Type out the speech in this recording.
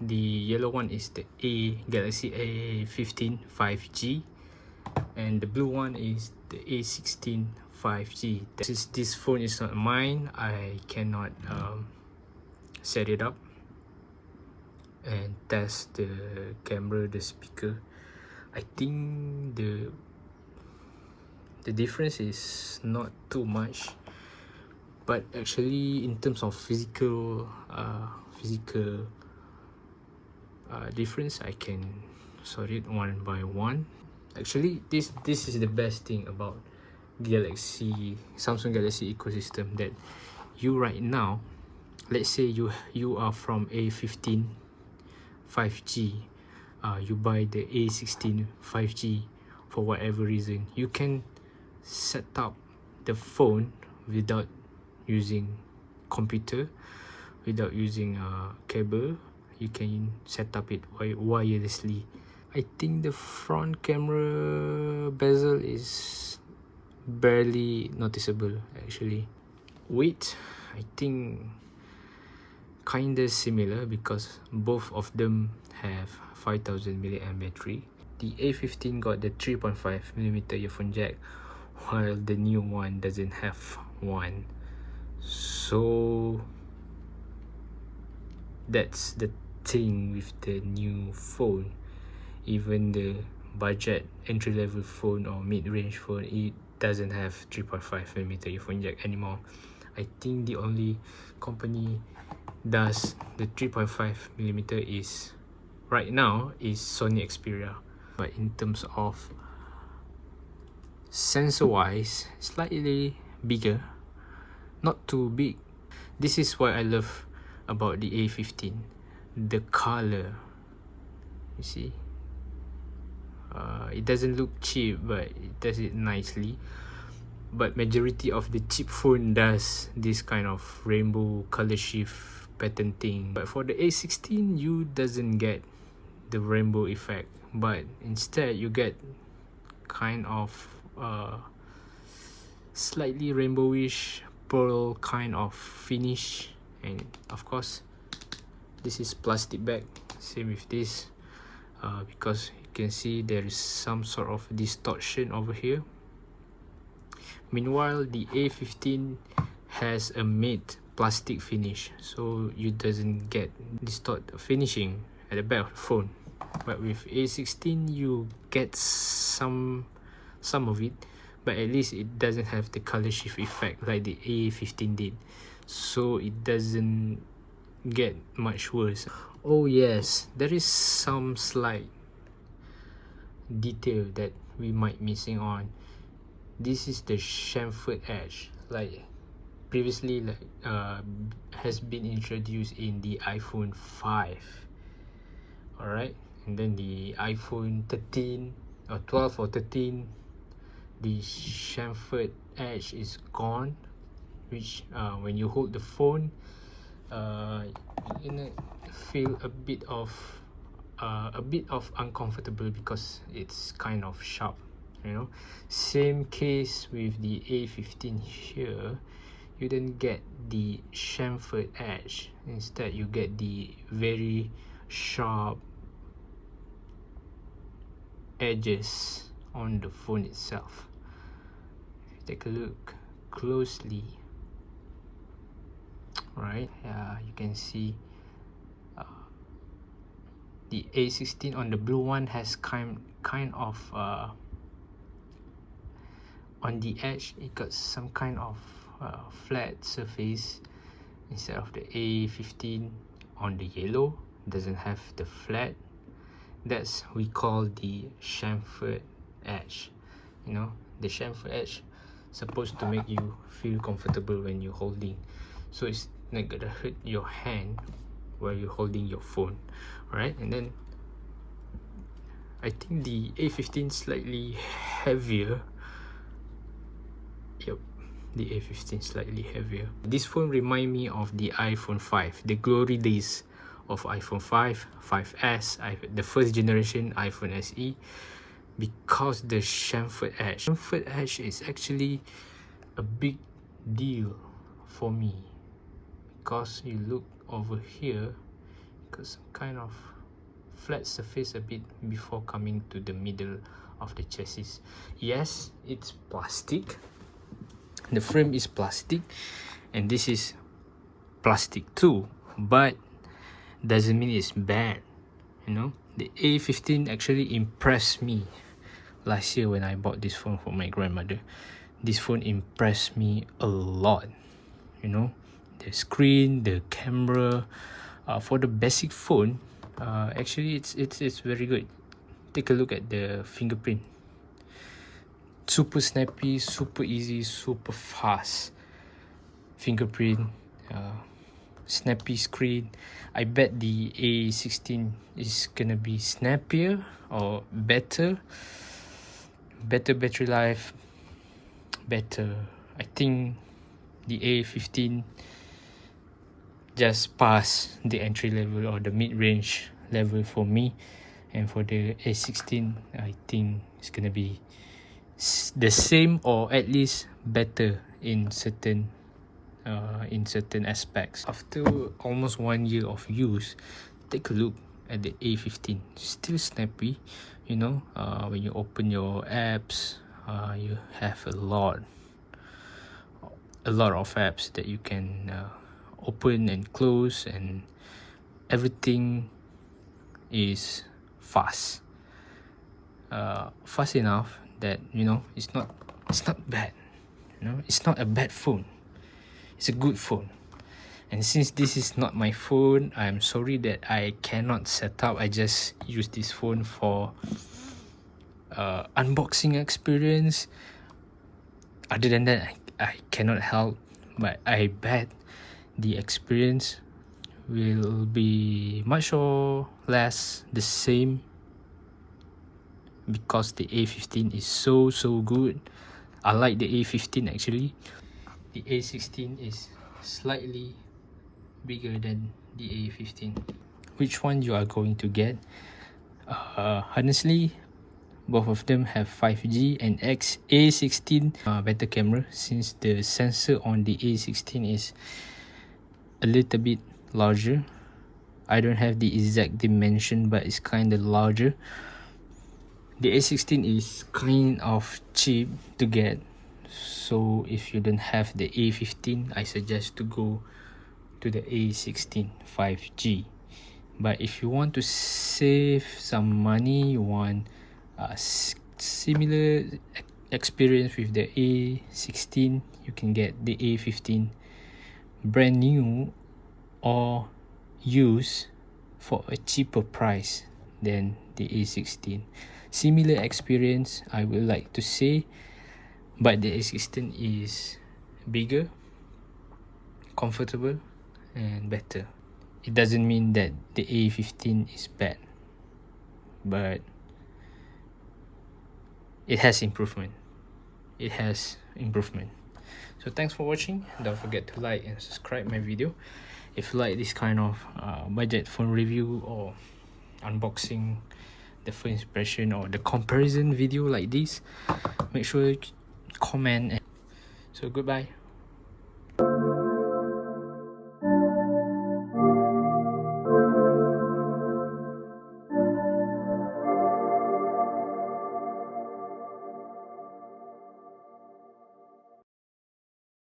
The yellow one is the Galaxy A15 5G, and the blue one is the A16 5G. Since this phone is not mine, I cannot set it up and test the camera, the speaker. I think the difference is not too much, but actually in terms of physical difference, I can sort it one by one. Actually, this is the best thing about Samsung Galaxy ecosystem, that you right now, let's say you are from A15 5G, you buy the A16 5G for whatever reason, you can set up the phone without using computer, without using cable. You can set up it wirelessly. I think the front camera bezel is barely noticeable actually. Weight, I think kinda similar because both of them have 5000 mAh battery. The A15 got the 3.5mm earphone jack, while the new one doesn't have one. So that's the thing with the new phone. Even the budget entry-level phone or mid-range phone, it doesn't have 3.5mm earphone jack anymore. I think the only company does the 3.5mm is right now is Sony Xperia. But in terms of sensor wise, slightly bigger, not too big. This is what I love about the A15, the color. You see, it doesn't look cheap, but it does it nicely. But majority of the cheap phone does this kind of rainbow color shift pattern thing. But for the A16, you doesn't get the rainbow effect, but instead you get kind of slightly rainbowish pearl kind of finish. And of course, this is plastic bag, same with this, because you can see there is some sort of distortion over here. Meanwhile, the A15 has a matte plastic finish, so you doesn't get distort finishing at the back of the phone. But with A16, you get some of it, but at least it doesn't have the color shift effect like the A15 did, so it doesn't get much worse. Oh yes, there is some slight detail that we might missing on. This is the chamfered edge, like previously, has been introduced in the iPhone 5. Alright, and then the iPhone 13 or 12 or 13, the chamfered edge is gone, which when you hold the phone, you're gonna feel a bit of uncomfortable because it's kind of sharp, you know. Same case with the A15 here. You don't get the chamfered edge, instead you get the very sharp edges on the phone itself. If you take a look closely, right, you can see the A16 on the blue one has kind of on the edge, it got some kind of flat surface, instead of the A15 on the yellow doesn't have the flat. That's we call the chamfered edge. You know, the chamfered edge supposed to make you feel comfortable when you're holding, so it's not gonna hurt your hand while you're holding your phone, right? And then I think the A15 slightly heavier. Yep, the A15 slightly heavier. This phone remind me of the iPhone 5, the glory days of iPhone 5, 5S, the first generation iPhone SE, because the chamfered edge. Chamfered edge is actually a big deal for me, because you look over here, you kind of flat surface a bit before coming to the middle of the chassis. Yes, it's plastic. The frame is plastic, and this is plastic too, but doesn't mean it's bad. You know, the A15 actually impressed me last year when I bought this phone for my grandmother. This phone impressed me a lot. You know, the screen, the camera, for the basic phone, actually it's very good. Take a look at the fingerprint. Super snappy, super easy, super fast fingerprint, snappy screen. I bet the A16 is gonna be snappier or better battery life, better. I think the A15 just pass the entry level or the mid-range level for me, and for the A16 I think it's gonna be the same or at least better in certain aspects. After almost 1 year of use, take a look at the A15. Still snappy, you know. When you open your apps, you have a lot of apps that you can open and close, and everything is fast enough that, you know, it's not bad. You know, it's not a bad phone, it's a good phone. And since this is not my phone, I'm sorry that I cannot set up. I just use this phone for unboxing experience. Other than that, I cannot help, but I bet the experience will be much or less the same, because the A15 is so good. I like the A15 actually. The A16 is slightly bigger than the A15. Which one you are going to get? Honestly, both of them have 5G, and A16 better camera, since the sensor on the A16 is a little bit larger. I don't have the exact dimension, but it's kind of larger. The A16 is kind of cheap to get, so if you don't have the A15, I suggest to go to the A16 5G. But if you want to save some money, you want a similar experience with the A16, you can get the A15 brand new or used for a cheaper price than the A16. Similar experience, I would like to say, but the A16 is bigger, comfortable, and better. It doesn't mean that the A15 is bad, but it has improvement. So thanks for watching. Don't forget to like and subscribe my video. If you like this kind of budget phone review or unboxing, the first impression, or the comparison video like this, make sure you comment. So goodbye.